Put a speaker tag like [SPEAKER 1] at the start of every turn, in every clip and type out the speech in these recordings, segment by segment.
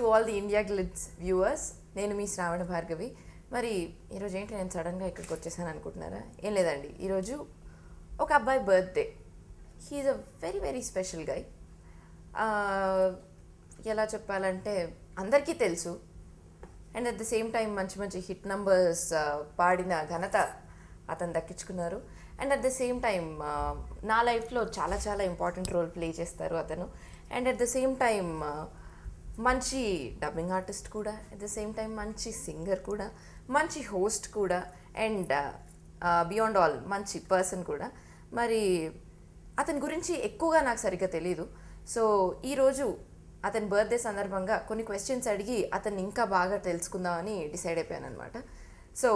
[SPEAKER 1] All the India glitz viewers. నేను మీ శ్రావణ భార్గవి. మరి ఈరోజు ఏంటి నేను సడన్గా ఇక్కడికి వచ్చేసాను అనుకుంటున్నారా? ఏం లేదండి, ఈరోజు ఒక అబ్బాయి birthday. He is a very very special guy. ఎలా చెప్పాలంటే అందరికీ తెలుసు, and at the same time మంచి మంచి హిట్ నంబర్స్ పాడిన ఘనత అతను దక్కించుకున్నారు. And at the same time నా లైఫ్లో చాలా చాలా ఇంపార్టెంట్ రోల్ ప్లే చేస్తారు అతను. And at the same time మంచి డబ్బింగ్ ఆర్టిస్ట్ కూడా, అట్ ద సేమ్ టైం మంచి సింగర్ కూడా, మంచి హోస్ట్ కూడా, అండ్ బియాండ్ ఆల్ మంచి పర్సన్ కూడా. మరి అతని గురించి ఎక్కువగా నాకు సరిగ్గా తెలీదు. సో ఈరోజు అతని బర్త్డే సందర్భంగా కొన్ని క్వశ్చన్స్ అడిగి అతన్ని ఇంకా బాగా తెలుసుకుందామని డిసైడ్ అయిపోయాను అనమాట. So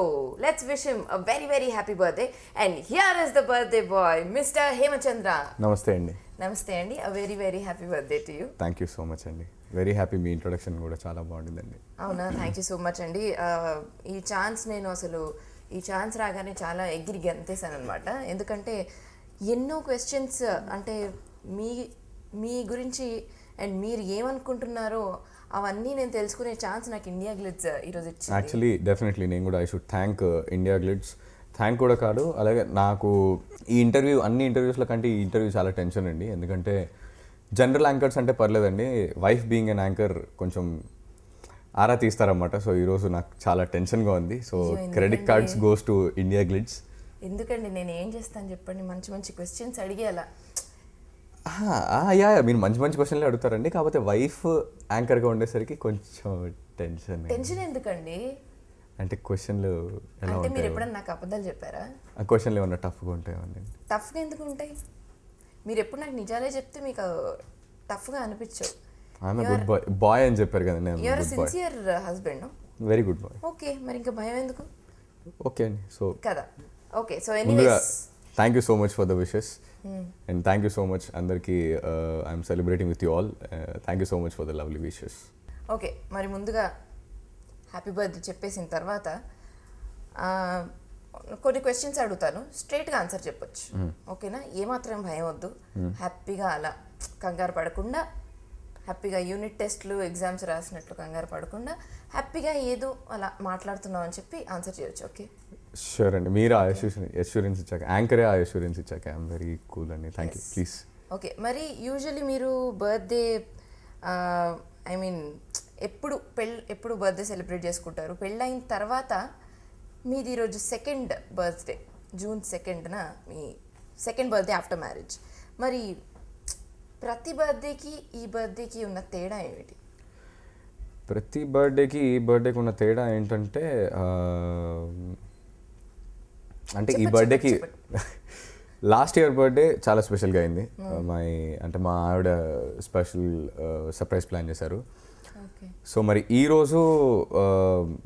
[SPEAKER 1] let's wish him a very very happy birthday. And here is the birthday boy, mister Hemachandra.
[SPEAKER 2] నమస్తే అండి.
[SPEAKER 1] నమస్తే అండి, a very very happy birthday to you.
[SPEAKER 2] Thank you so much అండి. Very happy. మీ ఇంట్రొడక్షన్ కూడా చాలా బాగుండిందండి.
[SPEAKER 1] అవునా, థ్యాంక్ యూ సో మచ్ అండి. ఈ ఛాన్స్ రాగానే చాలా ఎగిరి గంతేసాను అనమాట. ఎందుకంటే ఎన్నో క్వశ్చన్స్, అంటే మీ గురించి అండ్ మీరు ఏమనుకుంటున్నారో అవన్నీ నేను తెలుసుకునే ఛాన్స్ నాకు ఇండియా గ్లిట్స్ ఈరోజు ఇచ్చింది.
[SPEAKER 2] యాక్చువల్లీ డెఫినెట్లీ నేను కూడా I should thank India glitz. Thank కూడా కాదు, అలాగే నాకు ఈ ఇంటర్వ్యూ అన్ని ఇంటర్వ్యూస్ల కంటే ఈ ఇంటర్వ్యూ చాలా టెన్షన్ అండి. ఎందుకంటే జనరల్ యాంకర్స్ అంటే పర్లేదండి, వైఫ్ బీయింగ్ అన్ యాంకర్ కొంచెం ఆరా తీస్తారన్నమాట. సో ఈరోజు నాకు చాలా టెన్షన్గా ఉంది. So credit cards goes to India glitz.
[SPEAKER 1] ఎందుకండి నేను ఏం చేస్తాను చెప్పండి, మంచి మంచి క్వశ్చన్స్ అడిగి అలా.
[SPEAKER 2] యా, మీరు మంచి మంచి క్వశ్చన్లు అడుగుతారండి. కాకపోతే వైఫ్ యాంకర్గా ఉండేసరికి కొంచెం
[SPEAKER 1] టెన్షన్ ఎందుకండి?
[SPEAKER 2] అంటే క్వశ్చన్లు ఎలా
[SPEAKER 1] అంటే మీరు
[SPEAKER 2] ఉంటాయి?
[SPEAKER 1] ఎప్పుడన్నా నాకు అబద్ధాలు చెప్పారా?
[SPEAKER 2] ఆ క్వశ్చన్లు ఏమన్నా టఫ్గా ఉంటాయండి?
[SPEAKER 1] టఫ్గా ఎందుకు ఉంటాయి? మీరు ఎప్పుడు నాకు నిజాలే చెప్తే మీకు టఫ్గా అనిపించవు.
[SPEAKER 2] ఆమె గుడ్ బాయ్ బాయ్ అని చెప్పారు కదా, నేను
[SPEAKER 1] your
[SPEAKER 2] good boy,
[SPEAKER 1] sincere husband.
[SPEAKER 2] Very good boy.
[SPEAKER 1] Okay, మరి ఇంకా భయం ఎందుకు?
[SPEAKER 2] ఓకే అండి. సో
[SPEAKER 1] కదా, ఓకే. సో
[SPEAKER 2] ముందుగా
[SPEAKER 1] anyways,
[SPEAKER 2] thank you so much for the wishes and thank you so much అందరికీ. I'm celebrating with you all. Thank you so much for the lovely wishes.
[SPEAKER 1] Okay, మరి ముందుగా happy birthday చెప్పేసిన తర్వాత కొన్ని questions అడుగుతాను, స్ట్రైట్గా answer చెప్పొచ్చు. ఓకేనా? ఏమాత్రం భయం వద్దు. హ్యాపీగా అలా కంగారు పడకుండా, హ్యాపీగా యూనిట్ టెస్ట్లు ఎగ్జామ్స్ రాసినట్లు కంగారు పడకుండా హ్యాపీగా ఏదో అలా మాట్లాడుతున్నాం అని చెప్పి ఆన్సర్ చేయొచ్చు. ఓకే,
[SPEAKER 2] షూర్ అండి. మీరు ఆ అష్యూరెన్స్ ఇచ్చాక, యాంకరే ఆ అష్యూరెన్స్ ఇచ్చాక ఐఎమ్ వెరీ కూల్ అండి. Thank you. ప్లీజ్.
[SPEAKER 1] ఓకే, మరి యూజువల్లీ మీరు బర్త్డే ఐ మీన్ ఎప్పుడు బర్త్డే సెలబ్రేట్ చేసుకుంటారు? పెళ్ళైన తర్వాత మీది ఈరోజు సెకండ్ బర్త్డే, జూన్ 2న మీ సెకండ్ బర్త్డే ఆఫ్టర్ మ్యారేజ్. మరి ప్రతి బర్త్డేకి ఈ బర్త్డేకి ఉన్న తేడా ఏమిటి?
[SPEAKER 2] ప్రతి బర్త్డేకి ఈ బర్త్డేకి ఉన్న తేడా ఏంటంటే, అంటే ఈ బర్త్డేకి లాస్ట్ ఇయర్ బర్త్డే చాలా స్పెషల్గా అయింది. మా ఆవిడ స్పెషల్ సర్ప్రైజ్ ప్లాన్ చేశారు. సో మరి ఈరోజు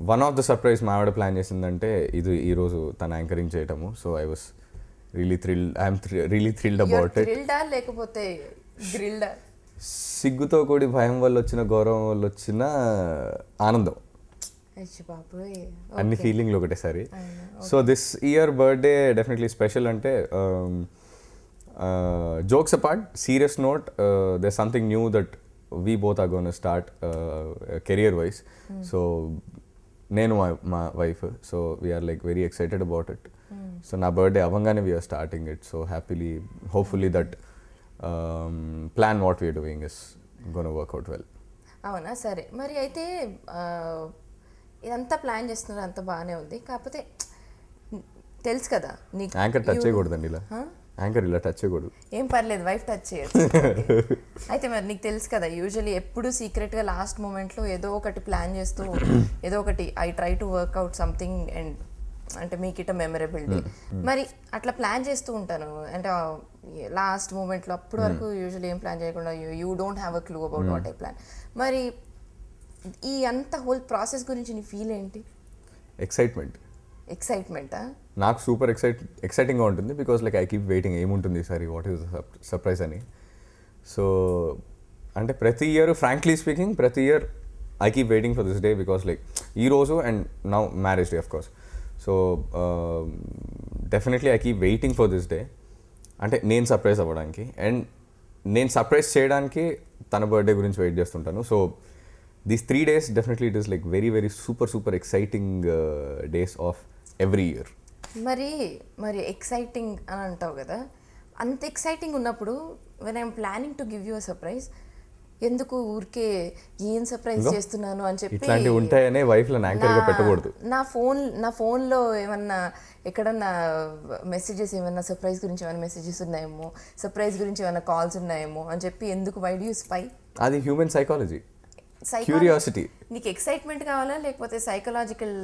[SPEAKER 2] వన్ ఆఫ్ ద సర్ప్రైజ్ మా ఆవిడ ప్లాన్ చేసిందంటే ఇది ఈరోజు తన యాంకరింగ్ చేయటము. So I was really thrilled about it.
[SPEAKER 1] థ్రిల్డా లేకపోతే గ్రిల్డా?
[SPEAKER 2] సిగ్గుతో కూడి భయం వల్ల వచ్చిన, గౌరవం వల్ల వచ్చిన ఆనందం, అన్ని ఫీలింగ్లు ఒకటేసారి. So this year birthday definitely special. అంటే jokes apart, serious note, there something new that we both are gonna start career wise. So నేను మా wife, so we're like very excited about it. So నా birthday అవ్వగానే we're starting it. So happily, hopefully that plan what we're doing is gonna work out well.
[SPEAKER 1] అవునా? సరే, మరి అయితే ఇదంతా plan చేస్తున్నారు, అంత బాగానే ఉంది. కాకపోతే తెలుసు కదా నీకు
[SPEAKER 2] యాంకర్ టచ్ చేయకూడదండి, ఇలా యాంకర్ ఇలా టచ్ చేయకూడదు.
[SPEAKER 1] ఏం పర్లేదు, వైఫ్ టచ్ చేయొచ్చు. అయితే మరి నీకు తెలుసు కదా, యూజువల్లీ ఎప్పుడు సీక్రెట్గా లాస్ట్ మూమెంట్లో ఏదో ఒకటి ప్లాన్ చేస్తూ ఏదో ఒకటి I try to work out something and అంటే మీకు ఇట మెమరబుల్ డే. మరి అట్లా ప్లాన్ చేస్తూ ఉంటాను, అంటే లాస్ట్ మూమెంట్లో అప్పటి వరకు యూజువల్లీ ఏం ప్లాన్ చేయకుండా you don't have a clue about what I plan. మరి ఈ అంత హోల్ ప్రాసెస్ గురించి నీ ఫీల్ ఏంటి? ఎక్సైట్మెంటా?
[SPEAKER 2] నాకు సూపర్ ఎక్సైటింగ్గా ఉంటుంది. Because like I keep waiting, ఏముంటుంది ఈసారి, వాట్ ఈస్ సర్ప్రైజ్ అని. సో అంటే ప్రతి ఇయర్, ఫ్రాంక్లీ స్పీకింగ్, ప్రతి year I keep waiting for this day. Because like ఈరోజు and now marriage day of course. So definitely I keep waiting for this day. అంటే నేను surprise అవ్వడానికి and నేను surprise చేయడానికి తన బర్త్డే గురించి వెయిట్ చేస్తుంటాను. So these 3 days definitely it is like very very super exciting days of every year.
[SPEAKER 1] మరి exciting అని అంటావు కదా, అంత ఎక్సైటింగ్ ఉన్నప్పుడు when I'm planning to give you a surprise, ఎందుకు ఊరికే ఏం సర్ప్రైజ్ చేస్తున్నాను అని చెప్పి
[SPEAKER 2] ఇట్లాంటివి ఉంటాయనే వైఫ్లో యాంకర్గా పెట్టకూడదు.
[SPEAKER 1] నా ఫోన్లో ఏమన్నా ఎక్కడన్నా మెసేజెస్ ఏమన్నా సర్ప్రైజ్ గురించి ఏమైనా మెసేజెస్ ఉన్నాయేమో, సర్ప్రైజ్ గురించి ఏమైనా కాల్స్ ఉన్నాయేమో అని చెప్పి ఎందుకు, వై డు యూ స్పై?
[SPEAKER 2] అది హ్యూమన్ సైకాలజీ, క్యూరియాసిటీ.
[SPEAKER 1] నీకు ఎక్సైట్మెంట్ కావాలా లేకపోతే సైకలాజికల్?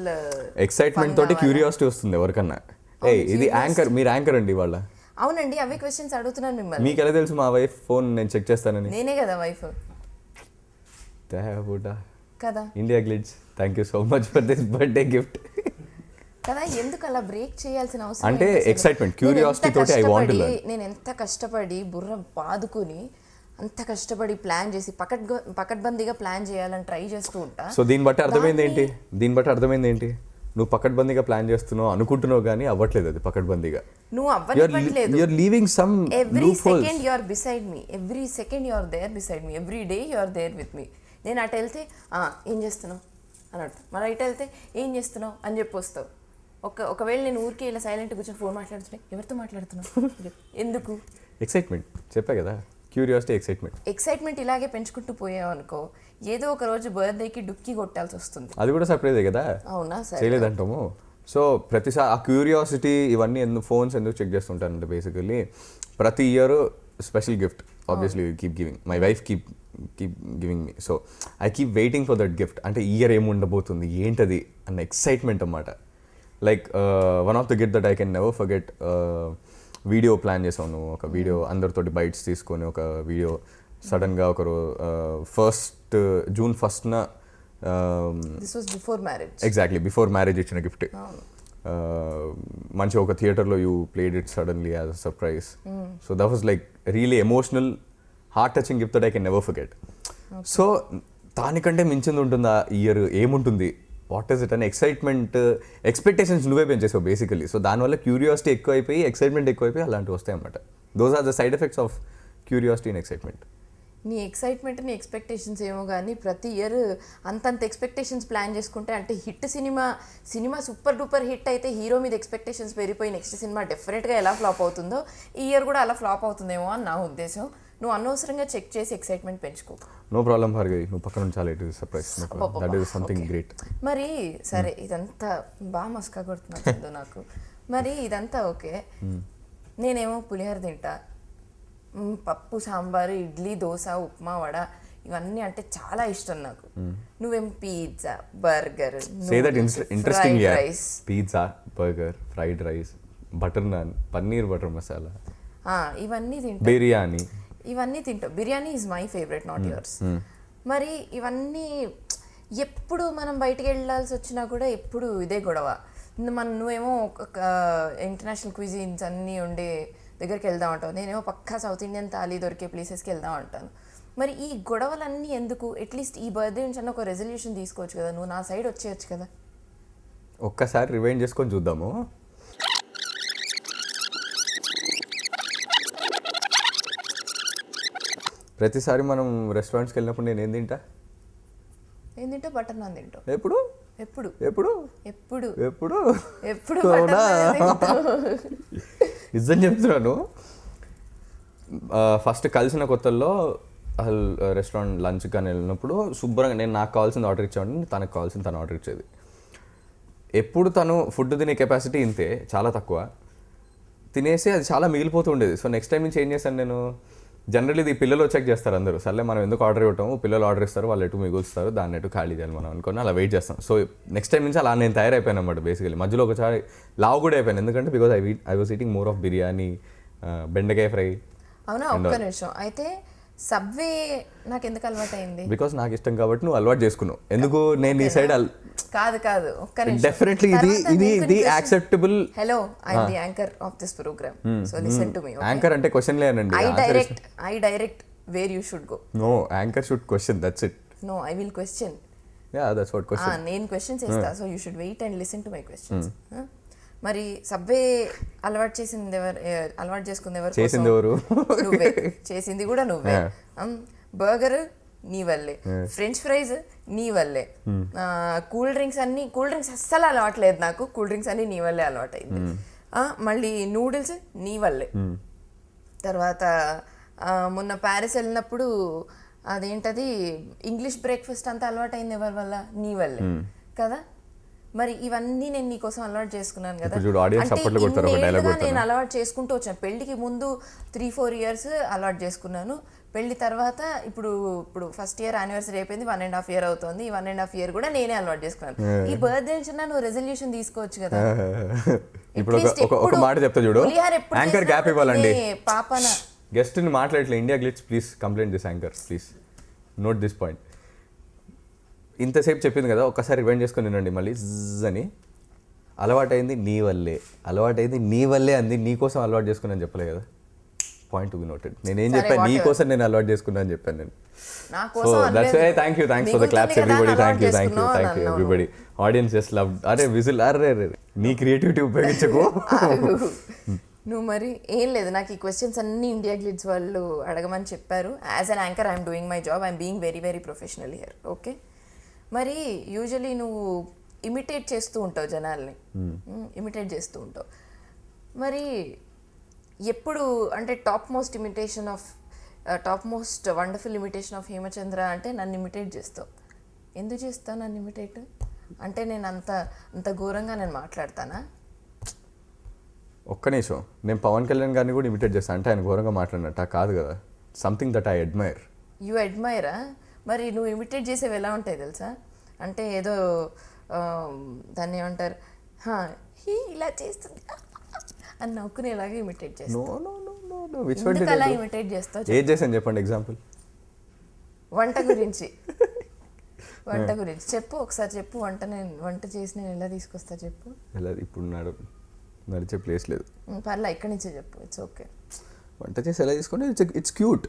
[SPEAKER 2] ఎక్సైట్మెంట్ తోటి క్యూరియాసిటీ వస్తుంది ఎవరికన్నా. ఇది యాంకర్, మీరు యాంకర్ అండి వాళ్ళ.
[SPEAKER 1] అవునండి, అవే క్వశ్చన్స్ అడుగుతున్నాను మిమ్మల్ని.
[SPEAKER 2] మీకు ఎలా తెలుసు మా వైఫ్ ఫోన్ నేను చెక్ చేస్తానని?
[SPEAKER 1] నేనే కదా వైఫ్ కదా.
[SPEAKER 2] India glitz, thank you so much for this birthday gift
[SPEAKER 1] కదా. ఎందుకు అలా బ్రేక్ చేయాల్సిన అవసరం?
[SPEAKER 2] అంటే ఎక్సైట్మెంట్, క్యూరియాసిటీ తోటి ఐ వాంట్ టు లెర్న్.
[SPEAKER 1] నేను ఎంత కష్టపడి బుర్ర పాదుకుని అంత కష్టపడి ప్లాన్ చేసి పకడ్బందీగా ప్లాన్ చేయాలని ట్రై చేస్తూ ఉంటా.
[SPEAKER 2] సో దీన్ని బట్టి అర్థమైంది ఏంటి? నువ్వు పకడ్బందీగా ప్లాన్ చేస్తున్నావు అనుకుంటున్నావు కానీ అవ్వట్లేదు అది పకడ్బందీగా.
[SPEAKER 1] నువ్వు అవ్వట్లేదు.
[SPEAKER 2] You are leaving some
[SPEAKER 1] loopholes. Second you are beside me, every second you are there beside me, every day you are there with me. నేను అటు వెళ్తే ఏం చేస్తున్నావు అని అడుగుతావు, మరి ఇటు వెళ్తే ఏం చేస్తున్నావు అని చెప్పి వస్తావు. ఒకవేళ నేను ఊరికే ఇలా సైలెంట్ కూర్చొని ఫోన్ మాట్లాడుతుంటే ఎవరితో మాట్లాడుతున్నావు? ఎందుకు?
[SPEAKER 2] ఎక్సైట్మెంట్, చెప్పా కదా, క్యూరియాసిటీ, ఎక్సైట్మెంట్
[SPEAKER 1] ఇలాగే పెంచుకుంటూ పోయావు అనుకో, ఏదో ఒక రోజు బర్త్డేకి డుక్కి కొట్టాల్సి వస్తుంది.
[SPEAKER 2] అది కూడా సర్ప్రైజే కదా.
[SPEAKER 1] అవునా?
[SPEAKER 2] చేయలేదంటాము. సో ప్రతిసారి ఆ క్యూరియాసిటీ ఇవన్నీ ఫోన్స్ ఎందుకు చెక్ చేస్తుంటానంటే బేసికల్లీ ప్రతి year special gift obviously keep giving, my wife keep giving me. So I keep waiting for that gift. అంటే ఈ ఇయర్ ఏముండబోతుంది, ఏంటది అన్న ఎక్సైట్మెంట్ అన్నమాట. Like one of the gift that I can never forget, video plan చేసాను. ఒక video అందరితోటి bytes తీసుకొని ఒక వీడియో సడన్గా ఒకరు June 1st
[SPEAKER 1] this was before marriage.
[SPEAKER 2] Exactly before marriage ఇచ్చిన గిఫ్ట్. మంచి ఒక థియేటర్లో you played it suddenly as a surprise. So that was like really emotional, heart touching gift that I can never forget. So దానికంటే మించింది ఉంటుందా ఈ year? ఏముంటుంది, what is it అని ఎక్సైట్మెంట్, ఎక్స్పెక్టేషన్స్ నువ్వే పెంచేసావు బేసికలీ. సో దానివల్ల క్యూరియాసిటీ ఎక్కువైపోయి ఎక్సైట్మెంట్ ఎక్కువైపోయి అలాంటివి వస్తాయి అన్నమాట. Those are the side effects of curiosity and excitement.
[SPEAKER 1] నీ ఎక్సైట్మెంట్, నీ ఎక్స్పెక్టేషన్స్ ఏమో కానీ ప్రతి ఇయర్ అంతంత ఎక్స్పెక్టేషన్స్ ప్లాన్ చేసుకుంటే, అంటే hit cinema super duper hit అయితే హీరో మీద ఎక్స్పెక్టేషన్స్ పెరిగిపోయి నెక్స్ట్ సినిమా డెఫినెట్గా ఎలా ఫ్లాప్ అవుతుందో ఈ ఇయర్ కూడా అలా ఫ్లాప్ అవుతుందేమో అని నా ఉద్దేశం. నువ్వు అనవసరంగా చెక్ చేసి ఎక్సైట్మెంట్ పెంచుకో.
[SPEAKER 2] నో ప్రాబ్లం భార్గవి, నువ్వు పక్కన నుంచి చాలా it is surprise, that is something great.
[SPEAKER 1] మరి సరే, ఇదంతా బాగా మస్కా కొడుతున్నా నాకు. మరి ఇదంతా ఓకే, నేనేమో పులిహోర తింటా, పప్పు, సాంబారు, ఇడ్లీ, దోశ, ఉప్మా, వడ ఇవన్నీ అంటే చాలా ఇష్టం నాకు. నువ్వేం pizza, burger,
[SPEAKER 2] rice, pizza, burger, fried rice, butter non, paneer butter masala,
[SPEAKER 1] ఇవన్నీ తింటా.
[SPEAKER 2] బిర్యానీ,
[SPEAKER 1] ఇవన్నీ తింటావు. Biryani is my favourite, not yours. మరి ఇవన్నీ ఎప్పుడు మనం బయటికి వెళ్ళాల్సి వచ్చినా కూడా ఎప్పుడు ఇదే గొడవ. నువ్వేమో ఒక ఇంటర్నేషనల్ క్విజిన్స్ అన్నీ ఉండే దగ్గరికి వెళ్దాం అంటావు, నేనేమో పక్కా సౌత్ ఇండియన్ థాలీ దొరికే ప్లేసెస్కి వెళ్దాం అంటాను. మరి ఈ గొడవలన్నీ ఎందుకు? అట్లీస్ట్ ఈ బర్త్డే నుంచి అన్న ఒక రెజల్యూషన్ తీసుకోవచ్చు కదా, నువ్వు నా సైడ్ వచ్చేయచ్చు కదా.
[SPEAKER 2] ఒక్కసారి రివైండ్ చేసుకొని చూద్దాము. ప్రతిసారి మనం రెస్టారెంట్స్కి వెళ్ళినప్పుడు నేను ఏం తింటా?
[SPEAKER 1] బటర్ నాన్ తింటావు.
[SPEAKER 2] ఎప్పుడు
[SPEAKER 1] ఎప్పుడు
[SPEAKER 2] ఎప్పుడు
[SPEAKER 1] ఎప్పుడు
[SPEAKER 2] ఎప్పుడు
[SPEAKER 1] ఎప్పుడు
[SPEAKER 2] నిజం చెప్తున్నాను. ఫస్ట్ కలిసిన కొత్తల్లో అసలు రెస్టారెంట్ లంచ్ కానీ వెళ్ళినప్పుడు శుభ్రంగా నేను నాకు కావాల్సింది ఆర్డర్ ఇచ్చేవాడిని, తనకు కావాల్సింది తను ఆర్డర్ ఇచ్చేది. ఎప్పుడు తను ఫుడ్ తినే కెపాసిటీ ఇంతే, చాలా తక్కువ తినేసి అది చాలా మిగిలిపోతూ ఉండేది. సో నెక్స్ట్ టైం నుంచి ఏం చేశాను నేను, జనరల్లీ ఇది పిల్లలు చెక్ చేస్తారు అందరూ, సర్లే మనం ఎందుకు ఆర్డర్ ఇవ్వటము, పిల్లలు ఆర్డర్ ఇస్తారు, వాళ్ళు ఎటు మిగులుస్తారు, దాన్ని ఎటు ఖాళీ చేయాలి మనం అనుకుని అలా వెయిట్ చేస్తాం. సో నెక్స్ట్ టైం నుంచి అలా నేను తయారైపోయాను అన్నమాట. బేసికలీ మధ్యలో ఒకసారి లావు కూడా అయిపోయాను, ఎందుకంటే because I was eating more of biryani, బెండకాయ ఫ్రై.
[SPEAKER 1] అవునా? ఒక్క నిమిషం. అయితే సబ్వే నాకు ఎందుకు అలవాటు అయింది?
[SPEAKER 2] బికాస్ నాకు ఇష్టం కాబట్టి నువ్వు అలవాటు చేసుకున్నావు. ఎందుకు నేను ఈ సైడ్
[SPEAKER 1] కాదు ఒక్క నిమిషం.
[SPEAKER 2] డెఫినెట్లీ ఇది acceptable.
[SPEAKER 1] Hello, I am the anchor of this programme, so listen to me.
[SPEAKER 2] Anchor అంటే క్వశ్చన్ లేనండి.
[SPEAKER 1] I direct where you should go.
[SPEAKER 2] No, anchor should question, that's it.
[SPEAKER 1] No, I will question.
[SPEAKER 2] Yeah, that's what question.
[SPEAKER 1] నేను question చేస్తా, so you should wait and listen to my questions. మరి Subway అలవాటు చేసుకుంది ఎవరు?
[SPEAKER 2] చేసింది ఎవరు?
[SPEAKER 1] నువ్వే. చేసింది కూడా నువ్వే. బర్గర్ నీ వల్లే, ఫ్రెంచ్ ఫ్రైస్ నీ వల్లే, కూల్ డ్రింక్స్ అస్సలు అలవాట్లేదు నాకు, కూల్ డ్రింక్స్ అన్ని నీ వల్లే అలవాటైంది. మళ్ళీ నూడిల్స్ నీ వల్లే. తర్వాత మొన్న ప్యారిస్ వెళ్ళినప్పుడు అదేంటది ఇంగ్లీష్ బ్రేక్ఫాస్ట్ అంతా అలవాటైంది ఎవరి వల్ల? నీ వల్లే కదా. మరి ఇవన్నీ నేను నీకోసం అలవాటు చేసుకున్నాను కదా. నేను అలవాటు చేసుకుంటూ వచ్చాను. పెళ్లికి ముందు 3-4 years అలవాటు చేసుకున్నాను. పెళ్లి తర్వాత ఇప్పుడు ఫస్ట్ ఇయర్ యానివర్సరీ అయిపోయింది, 1.5 year అవుతుంది. ఈ 1.5 year కూడా నేనే అలవాటు చేసుకున్నాను. ఈ బర్త్డే నువ్వు రెజల్యూషన్ తీసుకోవచ్చు కదా.
[SPEAKER 2] ఇప్పుడు ఒక మాట చెప్తా చూడు, యాంకర్ గ్యాప్ ఇవ్వాలండి.
[SPEAKER 1] పాపన
[SPEAKER 2] గెస్ట్ ని మాట్లాడట్లే. India glitz please complaint this anchor, please note this point. ఇంతసేపు చెప్పింది కదా, ఒక్కసారి రివైండ్ చేసుకొని వినండి మళ్ళీ అని. అలవాటైంది నీ వల్లే అంది, నీ కోసం అలవాటు చేసుకున్నాను చెప్పలే కదా. Point to be noted. నేనేం చెప్పాను? నీ కోసం నేను అలవాటు చేసుకున్నాను అని చెప్పాను నేను. So that's why thanks for the claps everybody. Thank you everybody. Audience just love. అరే విజిల్, అరే నీ క్రియేటివిటీ ఉపయోగించకు.
[SPEAKER 1] నువ్వు మరి ఏం లేదు, నాకు ఈ క్వశ్చన్స్ అన్ని ఇండియా గ్లిట్స్ వాళ్ళు అడగమని చెప్పారు. As an anchor I'm doing my job, I'm being very very professional here. Okay, మరి యూజువలీ నువ్వు ఇమిటేట్ చేస్తూ ఉంటావు జనాల్ని, ఇమిటేట్ చేస్తూ ఉంటావు. మరి ఎప్పుడు అంటే top most wonderful imitation of Hemachandra అంటే నన్ను ఇమిటేట్ చేస్తావు. ఎందుకు చేస్తావు నన్ను ఇమిటేట్? అంటే నేను అంత ఘోరంగా నేను మాట్లాడతానా?
[SPEAKER 2] ఒక్క నిమిషం, నేను పవన్ కళ్యాణ్ గారిని కూడా ఇమిటేట్ చేస్తాను అంటే ఆయన ఘోరంగా మాట్లాడినట్ట కాదు కదా. Something that I admire.
[SPEAKER 1] You అడ్మైరా? మరి నువ్వు ఇమిటేట్ చేసేవి ఎలా ఉంటాయి తెలుసా? అంటే ఏదో దాన్ని ఏమంటారు, ఇలా చేస్తుంది అని నవ్వుకునేలాగా ఇమిటేట్ చేస్తాను. అలా ఇమిటేట్ చేస్తావు?
[SPEAKER 2] ఏం చేశాను చెప్పండి ఎగ్జాంపుల్.
[SPEAKER 1] వంట గురించి చెప్పు ఒకసారి చెప్పు. వంట చేసి నేను ఎలా తీసుకొస్తా చెప్పు.
[SPEAKER 2] ఎలా ఇప్పుడు నడిచే ప్లేస్ లేదు.
[SPEAKER 1] పర్లే, ఇక్కడి నుంచే చెప్పు. It's okay.
[SPEAKER 2] వంట చేసి ఎలా తీసుకుంటే it's cute.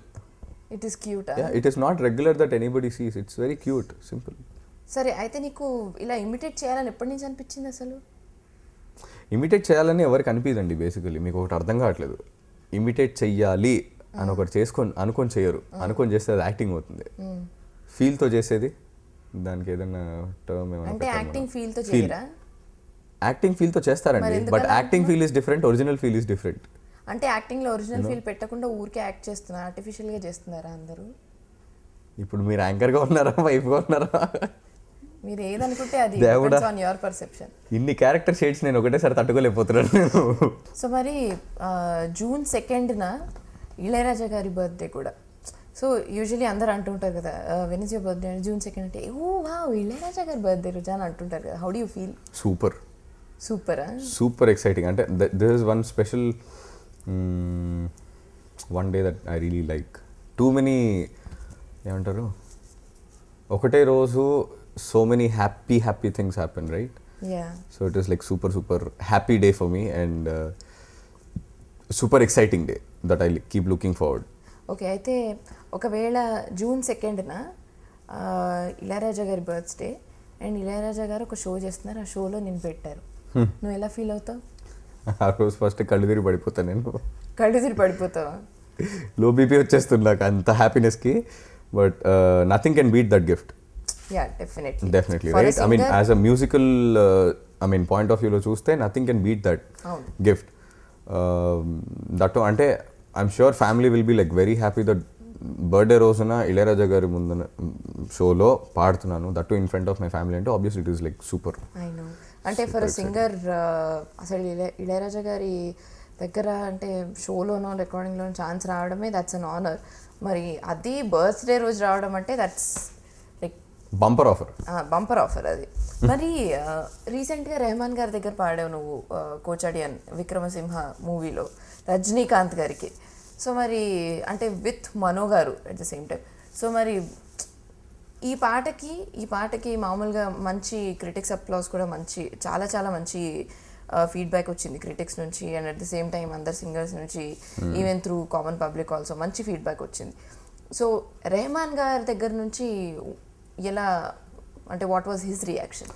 [SPEAKER 1] It is cute.
[SPEAKER 2] It is not regular that anybody sees. It's very cute, simple.
[SPEAKER 1] సరే, అయితే నీకు ఇలా ఇమిటేట్ చేయాలని ఎప్పటి నుంచి అనిపించింది అసలు?
[SPEAKER 2] ఇమిటేట్ చేయాలని ఎవరికి అనిపించదండి బేసికలీ. మీకు ఒకటి అర్థం కావట్లేదు. ఇమిటేట్ చెయ్యాలి అని ఒకటి అనుకొని చేయరు. అనుకొని చేస్తే అది యాక్టింగ్ అవుతుంది. ఫీల్తో చేసేది దానికి ఏదైనా టర్మ్ ఏమైనా
[SPEAKER 1] అంటే యాక్టింగ్ ఫీల్తో చేయరా?
[SPEAKER 2] యాక్టింగ్ ఫీల్తో చేస్తారండి, but acting feel is different, original feel is different.
[SPEAKER 1] అంటే యాక్టింగ్లో ఒరిజినల్ ఫీల్ పెట్టకుండా ఊరికే యాక్ట్ చేస్తున్నారు, ఆర్టిఫిషియల్గా చేస్తున్నారా అందరూ?
[SPEAKER 2] ఇప్పుడు మీరు యాంకర్గా ఉన్నారా, వైఫ్గా ఉన్నారా?
[SPEAKER 1] మీరు ఏదనుకుంటే అది ఆన్ యువర్ పర్సెప్షన్.
[SPEAKER 2] ఇన్ని క్యారెక్టర్ షేడ్స్ నేను ఒకటేసారి తట్టుకోలేకపోతున్నాను నేను.
[SPEAKER 1] సో మరి June 2nd ఇళయరాజా గారి బర్త్డే కూడా. సో యూజువలీ అందరు అంటుంటారు కదా, when is your birthday? June 2nd అంటే ఓ వావ్ ఇళయరాజా గారి బర్త్డే రోజు అని అంటుంటారు కదా. How do you feel?
[SPEAKER 2] Super exciting. అంటే this is one special one day that I really like. Too many ఏమంటారు, ఒకటే రోజు so many happy things happen, right? So it is like super happy day for me and super exciting day that I keep looking forward.
[SPEAKER 1] Okay, అయితే ఒకవేళ June 2nd Ilaiyaraaja గారి birthday and Ilaiyaraaja గారు ఒక show చేస్తున్నారు, ఆ షోలో నేను పెట్టారు, నువ్వు ఎలా ఫీల్ అవుతావు?
[SPEAKER 2] ఆ రోజు ఫస్ట్ కళ్ళు తిరిగి పడిపోతాను నేను.
[SPEAKER 1] కళ్ళు తిరిగి పడిపోతావా?
[SPEAKER 2] లో బీపీ వచ్చేస్తుంది నాకు అంత హ్యాపీనెస్కి. But nothing can beat that gift.
[SPEAKER 1] Yeah, definitely
[SPEAKER 2] right. I mean, as a musical point of view lo chuste, nothing can beat that gift. That ante I'm sure family will be like very happy that birthday రోజున ఇళయరాజా గారి ముందున షోలో పాడుతున్నాను, that too in front of my family. అంటే obviously it is like super.
[SPEAKER 1] I know. అంటే for singer అసలు ఇళయరాజా గారి దగ్గర అంటే షోలోనో రికార్డింగ్లోనో ఛాన్స్ రావడమే దట్స్ అన్ ఆనర్. మరి అది బర్త్డే రోజు రావడం అంటే దట్స్
[SPEAKER 2] బంపర్
[SPEAKER 1] ఆఫర్ అది. మరి రీసెంట్గా రెహమాన్ గారి దగ్గర పాడావు నువ్వు, కోచడియన్ విక్రమసింహ మూవీలో రజనీకాంత్ గారికి. సో మరి అంటే విత్ మనో గారు at the same time. So మరి ఈ పాటకి మామూలుగా మంచి క్రిటిక్స్ అప్లాస్ కూడా చాలా మంచి ఫీడ్బ్యాక్ వచ్చింది క్రిటిక్స్ నుంచి and at the same time అందరు సింగర్స్ నుంచి, even through common public also మంచి ఫీడ్బ్యాక్ వచ్చింది. సో రెహమాన్ గారి దగ్గర నుంచి ఎలా అంటే వాట్ వాజ్ హిస్ రియాక్షన్?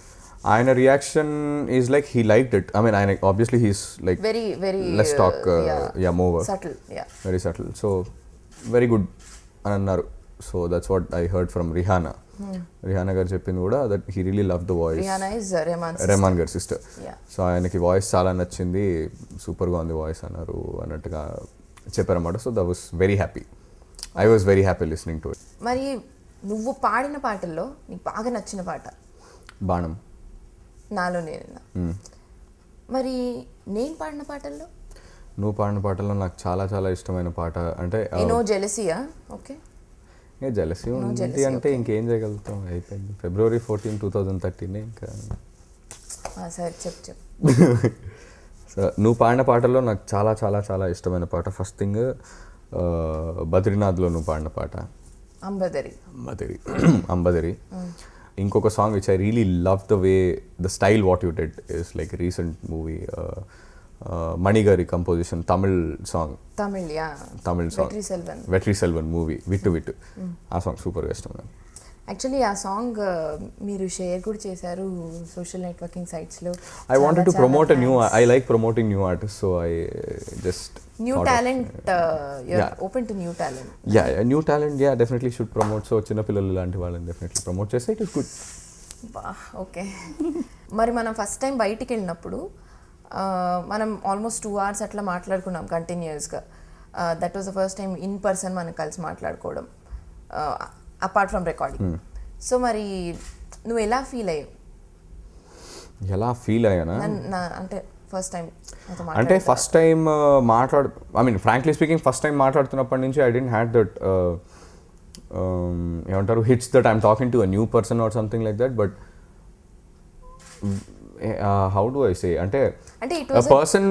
[SPEAKER 2] ఆయన reaction is like he liked it. I mean ఆయన obviously he's like
[SPEAKER 1] very
[SPEAKER 2] less talk, move
[SPEAKER 1] subtle,
[SPEAKER 2] very subtle. So very good అని అన్నారు. So that's what I heard from Raihana. Raihana గారు చెప్పింది కూడా that he really love the voice.
[SPEAKER 1] Raihanah is
[SPEAKER 2] Rahman గారి sister.
[SPEAKER 1] Yeah.
[SPEAKER 2] So ఆయనకి voice చాలా నచ్చింది, సూపర్గా ఉంది వాయిస్ అన్నారు అన్నట్టుగా చెప్పారన్నమాట. So that was very happy. I was very happy listening to it.
[SPEAKER 1] మరి నువ్వు పాడిన పాటల్లో నీకు బాగా నచ్చిన పాట?
[SPEAKER 2] బాణం.
[SPEAKER 1] నాలో నేను. మరి నేను పాడిన పాటల్లో?
[SPEAKER 2] నువ్వు పాడిన పాటల్లో నాకు చాలా చాలా ఇష్టమైన పాట అంటే
[SPEAKER 1] నో జెలసియా. ఓకే,
[SPEAKER 2] జెలసీ ఉంది అంటే ఇంకేం చేయగలుగుతాం, అయిపోయింది. February 14, 2013 ఇంకా.
[SPEAKER 1] సరే చెప్పు.
[SPEAKER 2] సో నువ్వు పాడిన పాటల్లో నాకు చాలా చాలా చాలా ఇష్టమైన పాట ఫస్ట్ థింగ్ బద్రీనాథ్లో నువ్వు పాడిన పాట అంబదరి. ఇంకొక song which I really love the way the style what you did is like recent movie మణిగారి composition Tamil song Vetri Selvan movie విట్టు విట్టు. ఆ సాంగ్ సూపర్గా ఇష్టం నాకు.
[SPEAKER 1] యాక్చువల్లీ ఆ సాంగ్ మీరు షేర్ కూడా చేశారు సోషల్ నెట్వర్కింగ్ సైట్స్లో.
[SPEAKER 2] I wanted to promote new, I like promoting new artist, so I just
[SPEAKER 1] new talent, open to new talent.
[SPEAKER 2] New talent definitely should promote. So చిన్నపిల్లలు లాంటి వాళ్ళని డెఫినెట్లీ ప్రమోట్ చేస్తే it is good.
[SPEAKER 1] Okay. మరి మనం first time బయటికి వెళ్ళినప్పుడు మనం almost 2 hours అట్లా మాట్లాడుకున్నాం కంటిన్యూస్గా. That was the first time in person మనం కలిసి మాట్లాడుకోవడం అపార్ట్ ఫ్రమ్ రికార్డింగ్. సో మరి నువ్వు ఎలా ఫీల్ అయ్యావు? అంటే first time
[SPEAKER 2] I mean frankly speaking first time మాట్లాడుతున్నప్పటి నుంచి ఐ డెంట్ హ్యాడ్ దట్ ఏమంటారు hits that I'm talking to a new person or something like that. But how do I say అంటే a person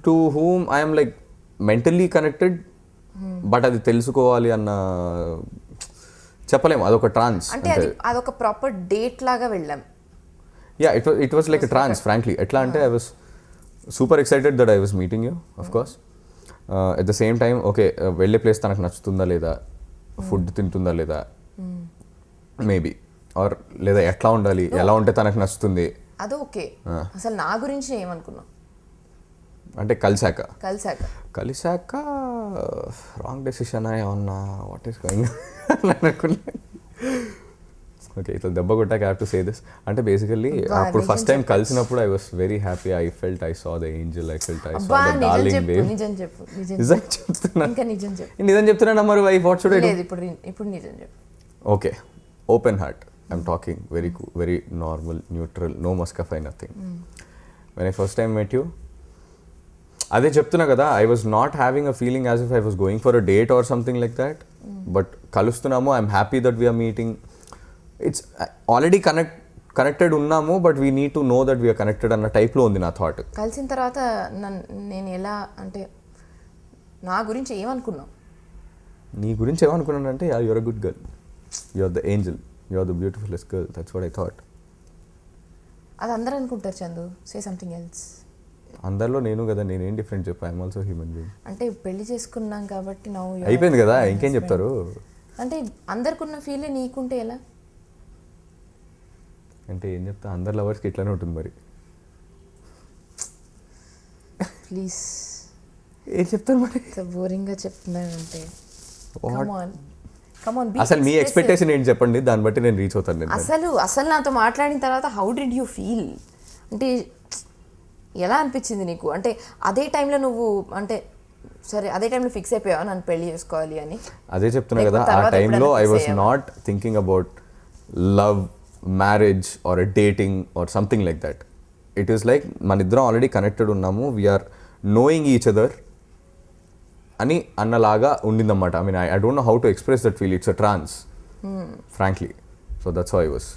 [SPEAKER 2] to whom I am like mentally connected, but అది తెలుసుకోవాలి అన్న చెప్పలేము, అదొక ట్రాన్స్.
[SPEAKER 1] అంటే అదొక proper date లాగా వెళ్ళాం.
[SPEAKER 2] It was like a trance frankly. ఎట్లా అంటే I was super excited that I was meeting you of course. At the same time okay వెళ్ళే ప్లేస్ తనకు నచ్చుతుందా లేదా, ఫుడ్ తింటుందా లేదా మేబీ, ఆర్ లేదా ఎట్లా ఉండాలి, ఎలా ఉంటే తనకు నచ్చుతుంది.
[SPEAKER 1] అది ఓకే. అసలు నా గురించి ఏమనుకున్నావు
[SPEAKER 2] అంటే కలిసాక రాంగ్ డెసిషన్ ఏమన్నా వాట్ ఈస్ గోయింగ్ అనుకున్నా. ఓకే ఇట్లా దెబ్బ కొట్టాక హ్యావ్ టు సే దిస్. అంటే బేసికల్లీ అప్పుడు ఫస్ట్ టైం కలిసినప్పుడు I was very happy. I felt I saw the angel, I felt I saw the darling babe.
[SPEAKER 1] నిజం
[SPEAKER 2] చెప్తున్నా మరి why what should I do?
[SPEAKER 1] ఇప్పుడు నిజం చెప్పు.
[SPEAKER 2] Okay open heart, I'm talking very normal neutral, no మస్కఫై nothing. When I first time met you అదే చెప్తున్నా కదా, I was not having a feeling as if I was going for a date or something like that. But కలుస్తున్నాము, I'm happy that we're meeting. It's already connected ఉన్నాము, but we need to know that we're connected అన్న టైప్లో ఉంది నా thought.
[SPEAKER 1] కలిసిన తర్వాత నేను ఎలా అంటే నా గురించి ఏమనుకున్నావు?
[SPEAKER 2] నీ గురించి ఏమనుకున్నానంటే you're a good girl, you're the angel, you're the beautifullest girl, that's what I thought.
[SPEAKER 1] అది అందరూ అనుకుంటారు చందు, సే సంథింగ్ ఎల్స్.
[SPEAKER 2] అందరిలో నేను కదా, నేనేం డిఫరెంట్ చెప్పా, ఐఎమ్ ఆల్సో హ్యూమన్ బీయింగ్.
[SPEAKER 1] అంటే పెళ్లి చేసుకున్నాం కాబట్టి
[SPEAKER 2] అయిపోయింది కదా, ఇంకేం చెప్తారు?
[SPEAKER 1] అంటే అందరికున్న ఫీలే నీకుంటే ఎలా?
[SPEAKER 2] అంటే ఏం చెప్తా, అందరి లవర్స్కి ఇట్లానే ఉంటుంది మరి.
[SPEAKER 1] ప్లీజ్
[SPEAKER 2] ఏం చెప్తారు మరి?
[SPEAKER 1] బోరింగ్గా చెప్తున్నానంటే
[SPEAKER 2] అసలు మీ ఎక్స్పెక్టేషన్ ఏంటి చెప్పండి, దాన్ని బట్టి నేను రీచ్ అవుతాను.
[SPEAKER 1] అసలు నాతో మాట్లాడిన తర్వాత హౌ డిడ్ యూ ఫీల్? అంటే ఎలా అనిపించింది నీకు? అంటే అదే టైంలో నువ్వు అంటే సరే అదే టైంలో ఫిక్స్ అయిపోయావా నన్ను పెళ్లి చేసుకోవాలి అని?
[SPEAKER 2] అదే చెప్తున్నా కదా, ఆ టైంలో I was not thinking about love, marriage or dating or something like that. It is like మన ఇద్దరం ఆల్రెడీ కనెక్టెడ్ ఉన్నాము, వీఆర్ నోయింగ్ ఈచ్ అదర్ అని అన్నలాగా ఉండిందన్నమాట. I mean I don't know how to express that feel. It's a trance frankly. So that's how I was.